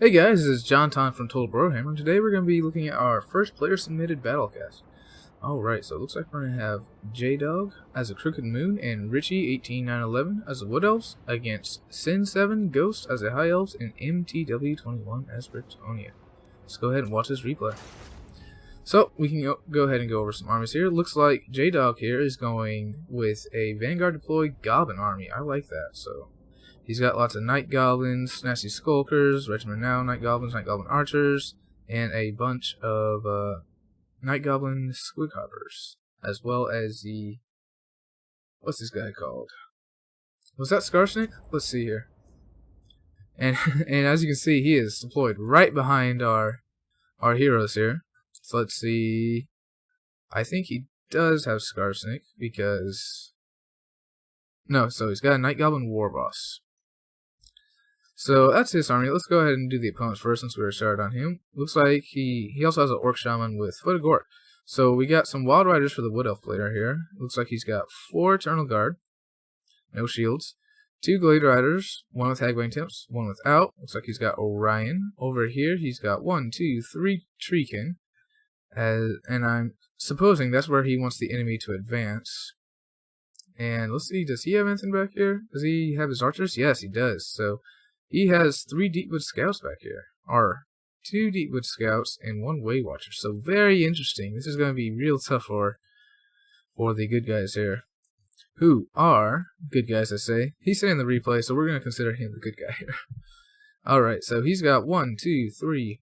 Hey guys, this is JonTaun from Total Brohammer, and today we're going to be looking at our first player-submitted battlecast. Alright, so it looks like we're going to have J-Dog as a Crooked Moon and Richie 18911 as a Wood Elves against Sin7 Ghost as a High Elves and MTW21 as Britonia. Let's go ahead and watch this replay. So, we can go ahead and go over some armies here. Looks like J-Dog here is going with a Vanguard deployed Goblin army. I like that, so... He's got lots of Night Goblins, Nasty Skulkers, Regiment Now, Night Goblins, Night Goblin Archers, and a bunch of Night Goblin Squidhoppers, as well as the... What's this guy called? Was that Skarsnik? Let's see here. And as you can see, he is deployed right behind our heroes here. So let's see... I think he does have Skarsnik, because... No, so he's got a Night Goblin Warboss. So that's his army. Let's go ahead and do the opponents first since we were started on him. Looks like he also has an Orc Shaman with Foot of Gore. So we got some Wild Riders for the Wood Elf player here. Looks like he's got 4 Eternal Guard, no shields, 2 Glade Riders, 1 with Hagbane Temps, 1 without. Looks like he's got Orion. Over here he's got 1, 2, 3 Treekin. And I'm supposing that's where he wants the enemy to advance. And let's see, does he have anything back here? Does he have his archers? Yes, he does. So he has 3 Deepwood Scouts back here. Or 2 Deepwood Scouts and 1 Way Watcher. So very interesting. This is going to be real tough for the good guys here. Who are good guys, I say. He's saying the replay, so we're going to consider him the good guy here. Alright, so he's got 1, 2, 3,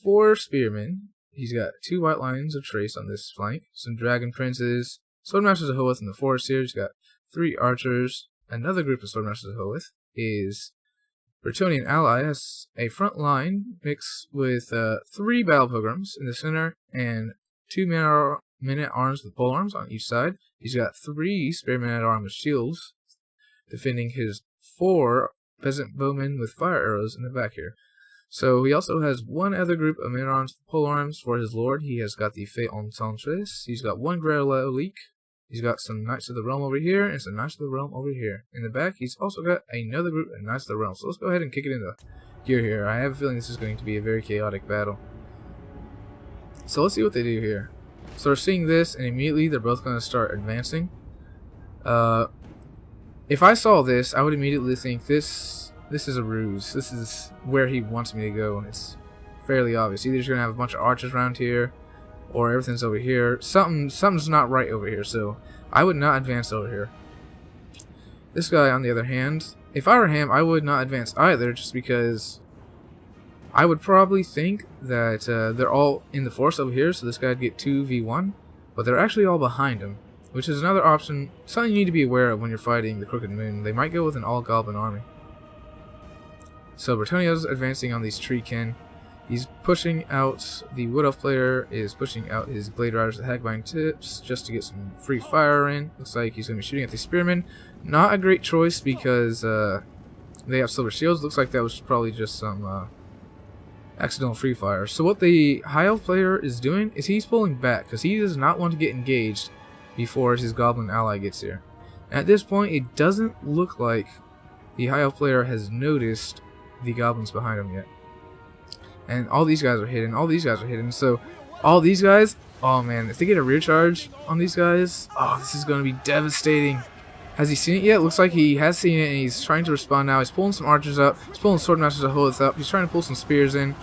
4 Spearmen. He's got 2 White Lions of Trace on this flank. Some Dragon Princes. Swordmasters of Hoeth in the forest here. He's got 3 archers. Another group of Swordmasters of Hoeth is Bretonian ally, has a front line mixed with 3 Battle Pilgrims in the center and 2 men-at-arms with polearms on each side. He's got 3 spare men-at-arms with shields defending his 4 peasant bowmen with fire arrows in the back here. So he also has 1 other group of men-at-arms with polearms for his lord. He has got the Fée Enchantress. He's got 1 Grelalique. He's got some Knights of the Realm over here and some Knights of the Realm over here. In the back, he's also got another group of Knights of the Realm. So let's go ahead and kick it into gear here. I have a feeling this is going to be a very chaotic battle. So let's see what they do here. So we're seeing this, and immediately they're both going to start advancing. If I saw this, I would immediately think this is a ruse. This is where he wants me to go. It's fairly obvious. Either he's going to have a bunch of archers around here, or everything's over here. Something's not right over here, so I would not advance over here. This guy, on the other hand, if I were him, I would not advance either, just because I would probably think that they're all in the forest over here, so this guy would get 2v1, but they're actually all behind him, which is another option, something you need to be aware of when you're fighting the Crooked Moon. They might go with an all-goblin army. So Bretonia's advancing on these Treekin. He's pushing out, the Wood Elf player is pushing out his Glade Riders with Hagbane Tips just to get some free fire in. Looks like he's going to be shooting at the Spearmen. Not a great choice because they have silver shields. Looks like that was probably just some accidental free fire. So what the High Elf player is doing is he's pulling back because he does not want to get engaged before his Goblin ally gets here. And at this point, it doesn't look like the High Elf player has noticed the Goblins behind him yet. And all these guys are hidden. All these guys are hidden. So, all these guys, oh man, if they get a rear charge on these guys, oh, this is going to be devastating. Has he seen it yet? Looks like he has seen it, and he's trying to respond now. He's pulling some archers up. He's pulling Swordmasters of Hoeth up. He's trying to pull some spears in.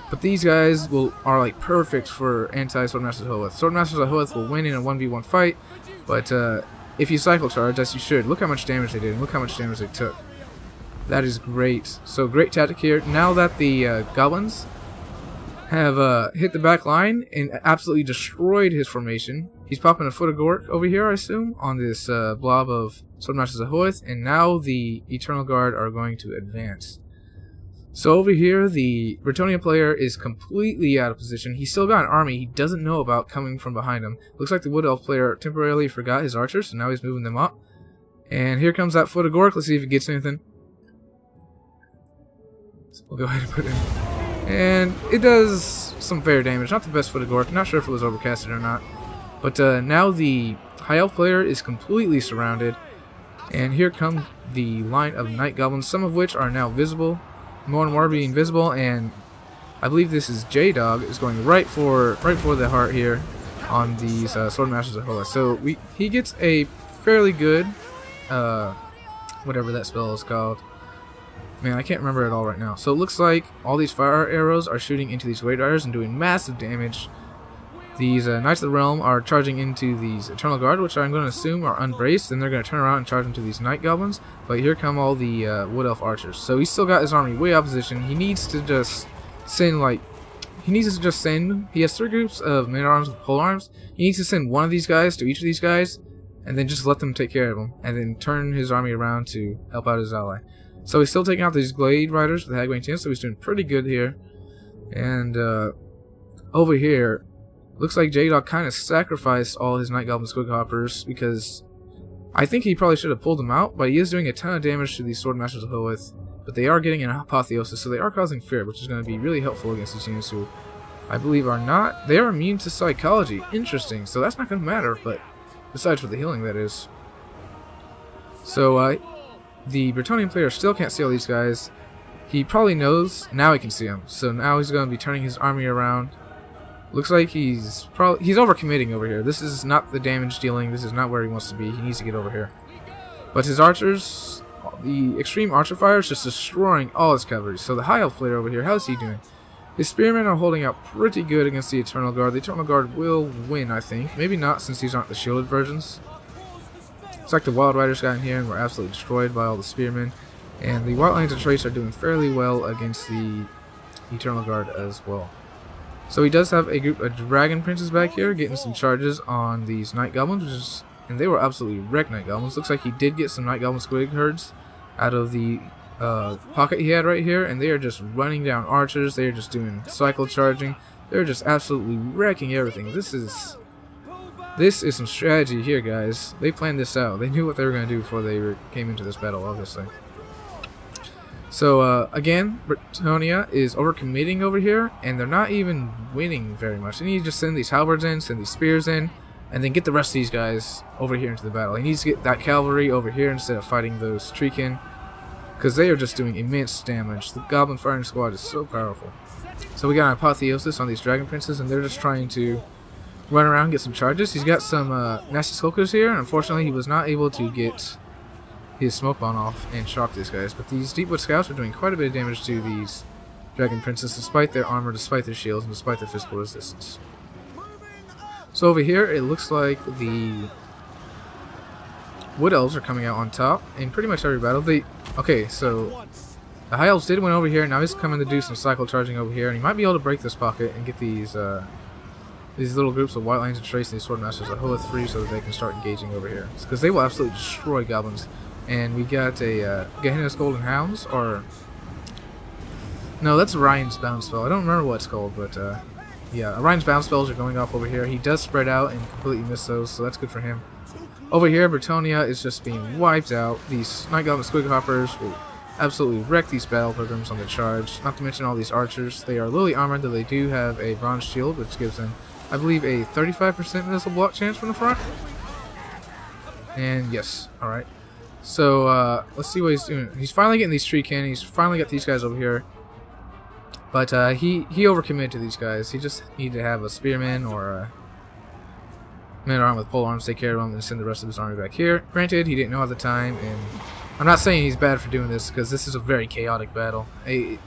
But these guys are like perfect for anti-Swordmasters of Hoeth. Swordmasters of Hoeth will win in a 1v1 fight, but if you cycle charge, as you should, look how much damage they did, and look how much damage they took. That is great. So great tactic here. Now that the goblins have hit the back line and absolutely destroyed his formation, he's popping a Foot of Gore over here, I assume, on this blob of Swordmasters of Hoeth, and now the Eternal Guard are going to advance. So over here, the Bretonia player is completely out of position. He's still got an army he doesn't know about coming from behind him. Looks like the Wood Elf player temporarily forgot his archers, so now he's moving them up. And here comes that Foot of Gore. Let's see if he gets anything. We'll go ahead and put it in. And it does some fair damage. Not the best Foot of Gore. Not sure if it was overcasted or not. But now the High Elf player is completely surrounded. And here come the line of Night Goblins, some of which are now visible. more and more being visible, and I believe this is J-Dog is going right for the heart here on these Sword Masters of Hola. So he gets a fairly good whatever that spell is called. Man, I can't remember it all right now. So it looks like all these fire arrows are shooting into these Great Riders and doing massive damage. These Knights of the Realm are charging into these Eternal Guard, which I'm going to assume are unbraced, and they're going to turn around and charge into these Night Goblins. But here come all the Wood Elf Archers. So he's still got his army way opposition. He needs to just send, like, he has 3 groups of men-at-arms with pole arms. He needs to send one of these guys to each of these guys, and then just let them take care of them, and then turn his army around to help out his ally. So he's still taking out these Glade Riders with Hagway 10, so he's doing pretty good here. And over here, looks like J-Dog kind of sacrificed all his Night Goblin Squig Hoppers, because I think he probably should have pulled them out, but he is doing a ton of damage to these Sword Masters of Hoeth. But they are getting an Apotheosis, so they are causing fear, which is going to be really helpful against these units who I believe are not. They are immune to psychology. Interesting, so that's not going to matter, but besides for the healing, that is. So the Bretonnian player still can't see all these guys. He probably knows. Now he can see them. So now he's going to be turning his army around. Looks like he's overcommitting over here. This is not the damage dealing. This is not where he wants to be. He needs to get over here. But his archers, the extreme archer fire is just destroying all his cavalry. So the high elf player over here, how's he doing? His spearmen are holding out pretty good against the Eternal Guard. The Eternal Guard will win, I think. Maybe not, since these aren't the shielded versions. It's like the Wild Riders got in here and were absolutely destroyed by all the spearmen. And the White Lions of Trace are doing fairly well against the Eternal Guard as well. So he does have a group of Dragon Princes back here getting some charges on these Night Goblins, and they were absolutely wrecked Night Goblins. Looks like he did get some Night Goblin Squig herds out of the pocket he had right here, and they are just running down archers. They are just doing cycle charging. They're just absolutely wrecking everything. This is some strategy here, guys. They planned this out. They knew what they were going to do before they came into this battle, obviously. So, again, Bretonnia is overcommitting over here, and they're not even winning very much. They need to just send these halberds in, send these spears in, and then get the rest of these guys over here into the battle. He needs to get that cavalry over here instead of fighting those Treekin, because they are just doing immense damage. The Goblin Firing Squad is so powerful. So we got an Apotheosis on these Dragon Princes, and they're just trying to run around and get some charges. He's got some nasty Skulkers here, and unfortunately he was not able to get his smoke bomb off and shock these guys. But these Deepwood Scouts are doing quite a bit of damage to these Dragon Princes, despite their armor, despite their shields, and despite their physical resistance. So over here, it looks like the Wood Elves are coming out on top in pretty much every battle. Okay, so the High Elves did win over here. Now he's coming to do some cycle charging over here, and he might be able to break this pocket and get these little groups of White Lions and Trace and these Sword Masters of Hoeth free so that they can start engaging over here. Because they will absolutely destroy goblins. And we got a Gehenna's Golden Hounds, or no, that's Ryan's Bound spell. I don't remember what it's called, but yeah, Ryan's Bound spells are going off over here. He does spread out and completely miss those, so that's good for him. Over here, Bretonnia is just being wiped out. These Night Goblin Squig Hoppers will absolutely wreck these battle pilgrims on the charge. Not to mention all these archers. They are lily armored, though they do have a bronze shield, which gives them, I believe, a 35% missile block chance from the front. And yes, alright. So, let's see what he's doing. He's finally getting these tree cannon. He's finally got these guys over here. But, he overcommitted to these guys. He just needed to have a spearman or a man-at-arm with pole arms take care of him and send the rest of his army back here. Granted, he didn't know at the time, and I'm not saying he's bad for doing this, because this is a very chaotic battle. It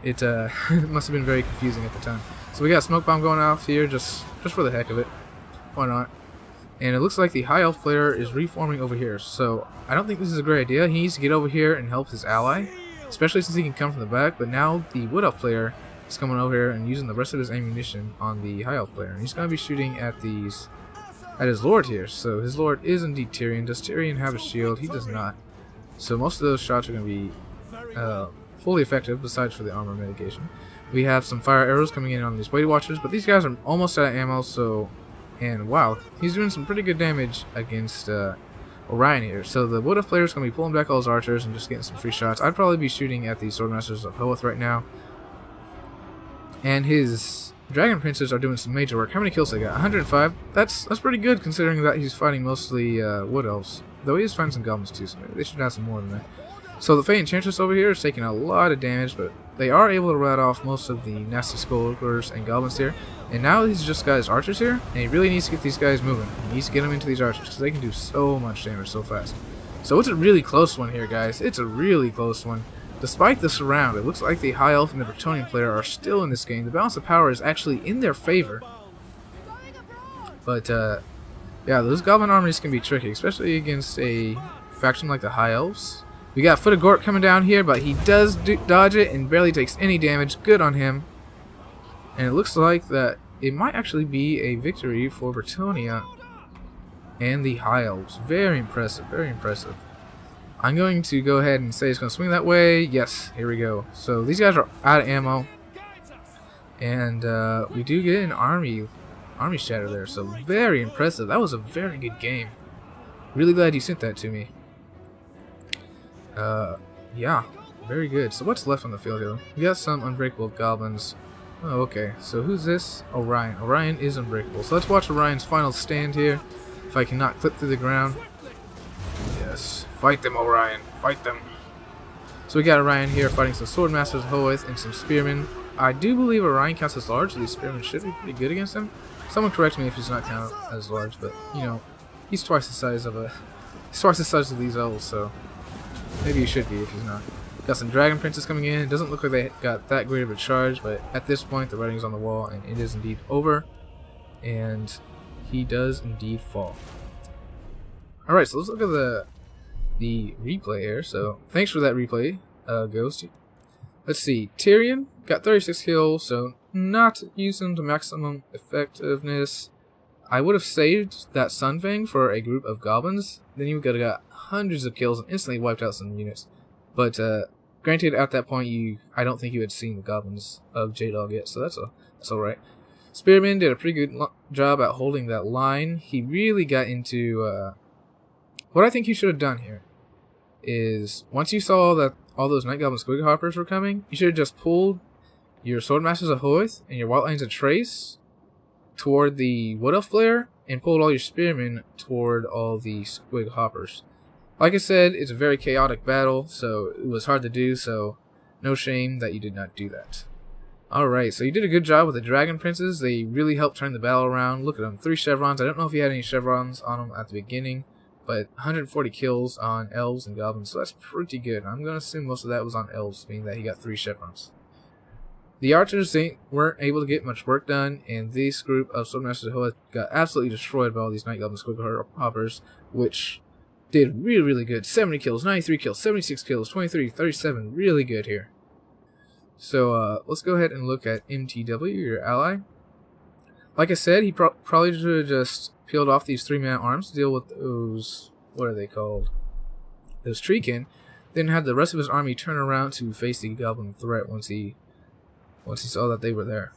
must have been very confusing at the time. So we got a smoke bomb going off here, just for the heck of it. Why not? And it looks like the High Elf player is reforming over here. So I don't think this is a great idea. He needs to get over here and help his ally, especially since he can come from the back. But now the Wood Elf player is coming over here and using the rest of his ammunition on the High Elf player. And he's going to be shooting at his Lord here. So his Lord is indeed Tyrion. Does Tyrion have a shield? He does not. So most of those shots are going to be fully effective, besides for the armor mitigation. We have some fire arrows coming in on these Weighted Watchers, but these guys are almost out of ammo, so... And wow, he's doing some pretty good damage against Orion here. So the Wood Elf player is going to be pulling back all his archers and just getting some free shots. I'd probably be shooting at the Swordmasters of Hoeth right now. And his Dragon Princes are doing some major work. How many kills they got? 105? That's pretty good, considering that he's fighting mostly Wood Elves. Though he is fighting some Goblins too, so maybe they should have some more than that. So the Fey Enchantress over here is taking a lot of damage, but they are able to rat off most of the nasty Skulkers and Goblins here. And now he's just got his archers here, and he really needs to get these guys moving. He needs to get them into these archers, because they can do so much damage so fast. So it's a really close one here, guys. It's a really close one. Despite the surround, it looks like the High Elf and the Bretonnian player are still in this game. The balance of power is actually in their favor. But, yeah, those Goblin armies can be tricky, especially against a faction like the High Elves. We got Foot of Gort coming down here, but he does dodge it and barely takes any damage. Good on him. And it looks like that it might actually be a victory for Bretonnia and the High Elves. Very impressive, very impressive. I'm going to go ahead and say it's going to swing that way. Yes, here we go. So these guys are out of ammo. And we do get an army shatter there. So very impressive. That was a very good game. Really glad you sent that to me. Yeah, very good. So what's left on the field here? We got some unbreakable goblins. Oh, okay. So who's this? Orion. Orion is unbreakable. So let's watch Orion's final stand here. If I cannot clip through the ground. Yes. Fight them, Orion. Fight them. So we got Orion here fighting some Swordmasters of Hoeth and some Spearmen. I do believe Orion counts as large, so these Spearmen should be pretty good against him. Someone correct me if he's not counted as large, but, you know, he's twice the size of these elves, so maybe he should be if he's not. Got some Dragon Princes coming in. It doesn't look like they got that great of a charge, but at this point the writing's on the wall and it is indeed over. And he does indeed fall. Alright, so let's look at the replay here. So thanks for that replay, Ghost. Let's see. Tyrion got 36 kills, so not using to maximum effectiveness. I would have saved that Sunfang for a group of goblins. Then you would have got hundreds of kills and instantly wiped out some units. But granted, at that point, I don't think you had seen the goblins of JDog yet, so that's alright. Spearman did a pretty good job at holding that line. He really got into what I think you should have done here is once you saw that all those Night Goblin Squig Hoppers were coming, you should have just pulled your Swordmasters of Hoeth and your White Lines of Trace toward the Wood Elf player and pulled all your Spearmen toward all the Squig Hoppers. Like I said, it's a very chaotic battle, so it was hard to do, so no shame that you did not do that. Alright, so you did a good job with the Dragon Princes. They really helped turn the battle around. Look at them, 3 chevrons. I don't know if you had any chevrons on them at the beginning, but 140 kills on elves and goblins, so that's pretty good. I'm going to assume most of that was on elves, meaning that he got 3 chevrons. The archers weren't able to get much work done, and this group of Swordmasters of Hoeth got absolutely destroyed by all these Night Goblin Squig Hoppers, which did really, really good. 70 kills, 93 kills, 76 kills, 23, 37. Really good here. So, let's go ahead and look at MTW, your ally. Like I said, he probably should have just peeled off these 3-man arms to deal with those, what are they called? Those Treekin. Then had the rest of his army turn around to face the Goblin threat once he saw that they were there.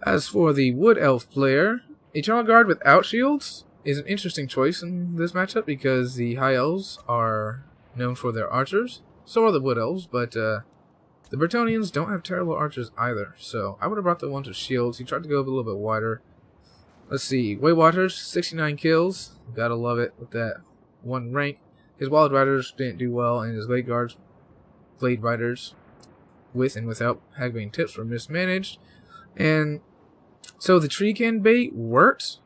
As for the Wood Elf player, a General Guard without shields is an interesting choice in this matchup because the High Elves are known for their archers. So are the Wood Elves, but the Bretonnians don't have terrible archers either. So I would have brought the ones with shields. He tried to go a little bit wider. Let's see. Weight Watchers, 69 kills. Gotta love it with that 1 rank. His Wild Riders didn't do well, and his Blade Guards, Blade Riders, with and without Hagbane tips, were mismanaged. And so the Treekin bait worked,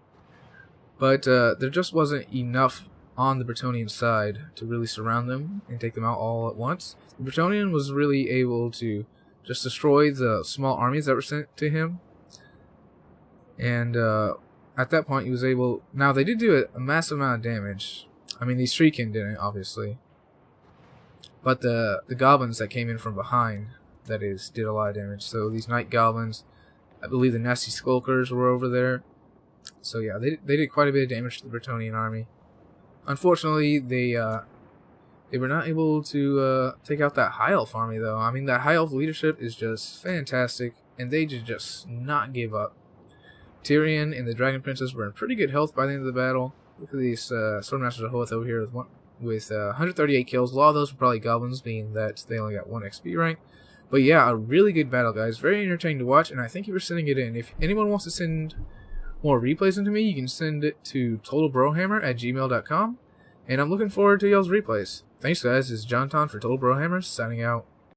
but there just wasn't enough on the Bretonnian side to really surround them and take them out all at once. The Bretonnian was really able to just destroy the small armies that were sent to him. And at that point he was able... Now they did do a massive amount of damage. I mean, these Treekin didn't, obviously. But the goblins that came in from behind, that is, did a lot of damage. So these Night Goblins, I believe the Nasty Skulkers were over there. So yeah, they did quite a bit of damage to the Bretonnian army. Unfortunately, they were not able to take out that High Elf army, though. I mean, that High Elf leadership is just fantastic, and they just not give up. Tyrion and the Dragon Princes were in pretty good health by the end of the battle. Look at these Swordmasters of Hoeth over here with 138 kills. A lot of those were probably goblins, being that they only got 1 XP rank. But yeah, a really good battle, guys. Very entertaining to watch, and I thank you for sending it in. If anyone wants to send more replays into me, you can send it to totalbrohammer@gmail.com. and I'm looking forward to y'all's replays. Thanks, guys. This is JonTaun for Total Brohammer, signing out.